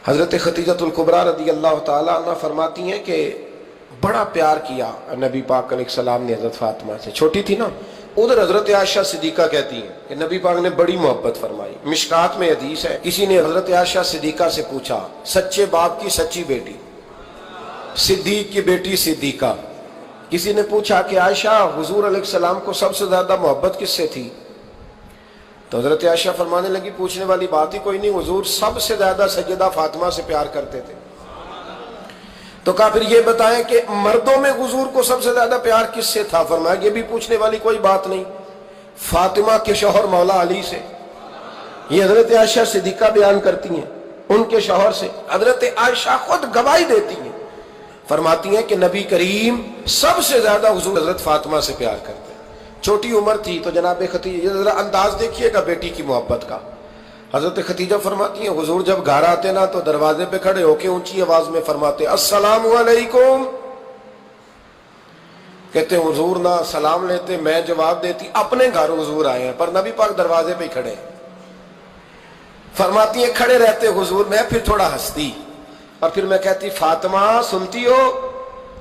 حضرت خدیجۃ الکبریٰ رضی اللہ تعالیٰ عنہ فرماتی ہیں کہ بڑا پیار کیا نبی پاک علیہ السلام نے حضرت فاطمہ سے، چھوٹی تھی نا۔ ادھر حضرت عائشہ صدیقہ کہتی ہیں کہ نبی پاک نے بڑی محبت فرمائی۔ مشکات میں حدیث ہے، کسی نے حضرت عائشہ صدیقہ سے پوچھا، سچے باپ کی سچی بیٹی، صدیق کی بیٹی صدیقہ، کسی نے پوچھا کہ عائشہ حضور علیہ السلام کو سب سے زیادہ محبت کس سے تھی؟ تو حضرت عائشہ فرمانے لگی پوچھنے والی بات ہی کوئی نہیں، حضور سب سے زیادہ سیدہ فاطمہ سے پیار کرتے تھے۔ تو کہا پھر یہ بتائیں کہ مردوں میں حضور کو سب سے زیادہ پیار کس سے تھا؟ فرمایا یہ بھی پوچھنے والی کوئی بات نہیں، فاطمہ کے شوہر مولا علی سے۔ یہ حضرت عائشہ صدیقہ بیان کرتی ہیں ان کے شوہر سے، حضرت عائشہ خود گواہی دیتی ہیں، فرماتی ہیں کہ نبی کریم سب سے زیادہ حضور حضرت فاطمہ سے پیار کرتے ہیں۔ چھوٹی عمر تھی تو جناب خدیجہ، ذرا انداز دیکھیے گا بیٹی کی محبت کا۔ حضرت خدیجہ فرماتی ہیں حضور جب گھر آتے نا تو دروازے پہ کھڑے ہو کے اونچی آواز میں فرماتے السلام علیکم، کہتے ہیں حضور نہ سلام لیتے، میں جواب دیتی اپنے گھر حضور آئے ہیں، پر نبی پاک دروازے پہ ہی کھڑے ہیں۔ فرماتی ہیں کھڑے رہتے حضور، میں پھر تھوڑا ہنستی اور پھر میں کہتی فاطمہ سنتی ہو؟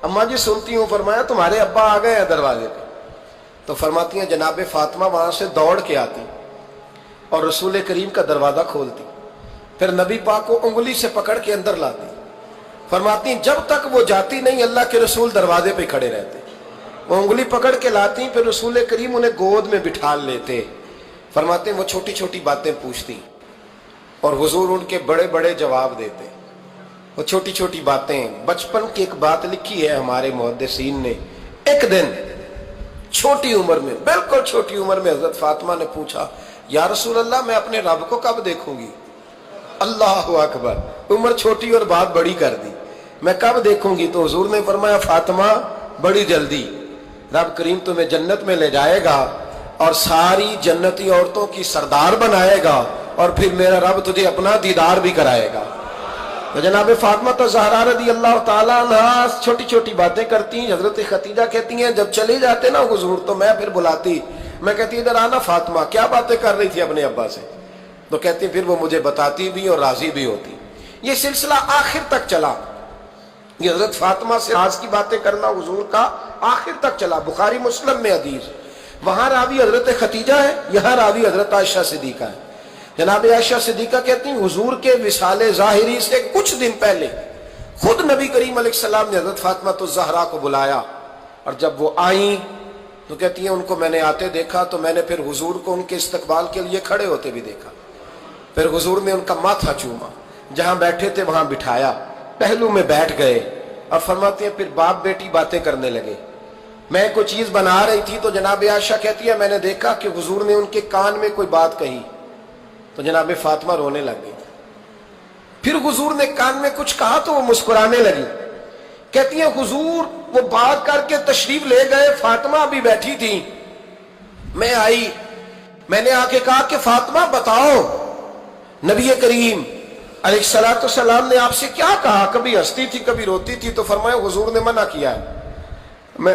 اماں جی سنتی ہوں۔ فرمایا تمہارے ابا آ گئے ہیں دروازے پہ۔ تو فرماتی ہیں جناب فاطمہ وہاں سے دوڑ کے آتی اور رسول کریم کا دروازہ کھولتی، پھر نبی پاک کو انگلی سے پکڑ کے اندر لاتی۔ فرماتی ہیں جب تک وہ جاتی نہیں اللہ کے رسول دروازے پہ کھڑے رہتے، وہ انگلی پکڑ کے لاتی، پھر رسول کریم انہیں گود میں بٹھا لیتے۔ فرماتے ہیں وہ چھوٹی چھوٹی باتیں پوچھتی اور حضور ان کے بڑے بڑے جواب دیتے۔ وہ چھوٹی چھوٹی باتیں، بچپن کی ایک بات لکھی ہے ہمارے محدثین نے، ایک دن چھوٹی عمر میں، بالکل چھوٹی عمر میں حضرت فاطمہ نے پوچھا یا رسول اللہ میں اپنے رب کو کب دیکھوں گی؟ اللہ اکبر، عمر چھوٹی اور بات بڑی کر دی، میں کب دیکھوں گی؟ تو حضور نے فرمایا فاطمہ بڑی جلدی، رب کریم تمہیں جنت میں لے جائے گا اور ساری جنتی عورتوں کی سردار بنائے گا اور پھر میرا رب تجھے اپنا دیدار بھی کرائے گا۔ تو جناب فاطمہ تو زہرا رضی اللہ تعالیٰ عنہ چھوٹی چھوٹی باتیں کرتی ہیں۔ حضرت خدیجہ کہتی ہیں جب چلے جاتے نا حضور تو میں پھر بلاتی، میں کہتی ادھر آنا فاطمہ، کیا باتیں کر رہی تھی اپنے ابا سے؟ تو کہتی پھر وہ مجھے بتاتی بھی اور راضی بھی ہوتی۔ یہ سلسلہ آخر تک چلا، یہ حضرت فاطمہ سے راز کی باتیں کرنا حضور کا آخر تک چلا۔ بخاری مسلم میں حدیث، وہاں راوی حضرت خدیجہ ہے، یہاں راوی حضرت عائشہ صدیقہ ہے۔ جناب عائشہ صدیقہ کہتی ہیں حضور کے وصال ظاہری سے کچھ دن پہلے خود نبی کریم علیہ السلام نے حضرت فاطمہ الزہرا کو بلایا، اور جب وہ آئیں تو کہتی ہیں ان کو میں نے آتے دیکھا تو میں نے پھر حضور کو ان کے استقبال کے لیے کھڑے ہوتے بھی دیکھا، پھر حضور نے ان کا ماتھا چوما، جہاں بیٹھے تھے وہاں بٹھایا، پہلو میں بیٹھ گئے، اور فرماتے ہیں پھر باپ بیٹی باتیں کرنے لگے۔ میں کوئی چیز بنا رہی تھی تو جناب عائشہ کہتی ہے میں نے دیکھا کہ حضور نے ان کے کان میں کوئی بات کہی تو جناب فاطمہ رونے لگ گئی، پھر حضور نے کان میں کچھ کہا تو وہ مسکرانے لگی۔ کہتی ہیں حضور وہ بات کر کے تشریف لے گئے، فاطمہ بھی بیٹھی تھی، میں آئی، میں نے آ کے کہا کہ فاطمہ بتاؤ نبی کریم علیہ الصلوۃ والسلام نے آپ سے کیا کہا؟ کبھی ہنستی تھی کبھی روتی تھی، تو فرمایا حضور نے منع کیا ہے،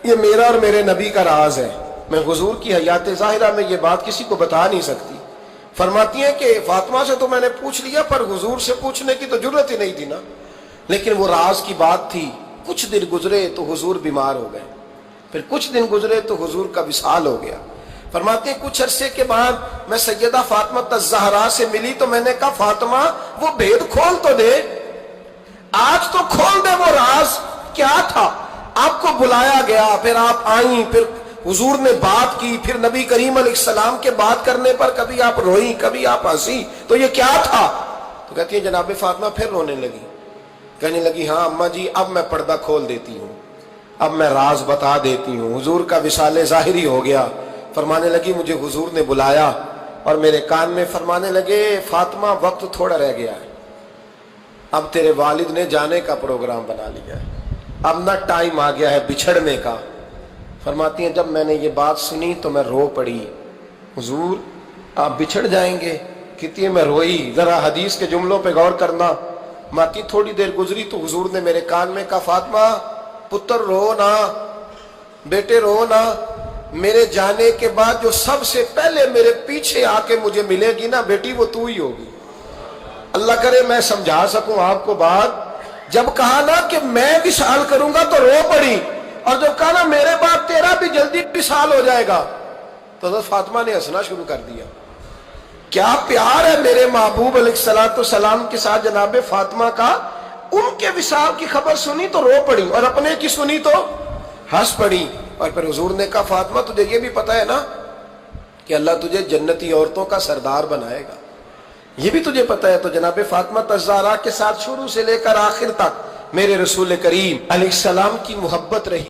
یہ میرا اور میرے نبی کا راز ہے، میں حضور کی حیات ظاہرہ میں یہ بات کسی کو بتا نہیں سکتی۔ فرماتی ہیں کہ فاطمہ سے تو میں نے پوچھ لیا پر حضور سے پوچھنے کی تو ضرورت ہی نہیں تھی نا، لیکن وہ راز کی بات تھی۔ کچھ دن گزرے تو حضور بیمار ہو گئے، پھر کچھ دن گزرے تو حضور کا وصال ہو گیا۔ فرماتے ہیں کچھ عرصے کے بعد میں سیدہ فاطمہ الزہرا سے ملی تو میں نے کہا فاطمہ وہ بھید کھول تو دے، آج تو کھول دے وہ راز کیا تھا۔ آپ کو بلایا گیا، پھر آپ آئیں، پھر حضور نے بات کی، پھر نبی کریم علیہ السلام کے بات کرنے پر کبھی آپ روئی کبھی آپ ہنسی، تو یہ کیا تھا؟ تو کہتی ہے جناب فاطمہ پھر رونے لگی، کہنے لگی ہاں اماں جی اب میں پردہ کھول دیتی ہوں، اب میں راز بتا دیتی ہوں، حضور کا وصال ظاہری ہو گیا۔ فرمانے لگی مجھے حضور نے بلایا اور میرے کان میں فرمانے لگے فاطمہ وقت تھوڑا رہ گیا ہے، اب تیرے والد نے جانے کا پروگرام بنا لیا ہے، اب نہ ٹائم آ گیا ہے بچھڑنے کا۔ فرماتی ہیں جب میں نے یہ بات سنی تو میں رو پڑی، حضور آپ بچھڑ جائیں گے؟ کہتی ہے میں روئی۔ ذرا حدیث کے جملوں پہ غور کرنا، ماتی تھوڑی دیر گزری تو حضور نے میرے کان میں کہا فاطمہ پتر رو نا، بیٹے رو نا، میرے جانے کے بعد جو سب سے پہلے میرے پیچھے آ کے مجھے ملے گی نا بیٹی وہ تو ہی ہوگی۔ اللہ کرے میں سمجھا سکوں آپ کو بات، جب کہا نا کہ میں وصال کروں گا تو رو پڑی، اور جب کہا نا میرے بعد تیرا بھی جلدی وصال ہو جائے گا تو حضرت فاطمہ نے ہنسنا شروع کر دیا۔ کیا پیار ہے میرے محبوب علیہ الصلوۃ والسلام کے ساتھ جناب فاطمہ کا، ان کے وصال کی خبر سنی تو رو پڑی، اور اپنے کی سنی تو ہنس پڑی۔ اور پھر حضور نے کہا فاطمہ تجھے یہ بھی پتا ہے نا کہ اللہ تجھے جنتی عورتوں کا سردار بنائے گا، یہ بھی تجھے پتا ہے؟ تو جناب فاطمہ الزہرا کے ساتھ شروع سے لے کر آخر تک میرے رسول کریم علیہ السلام کی محبت رہی۔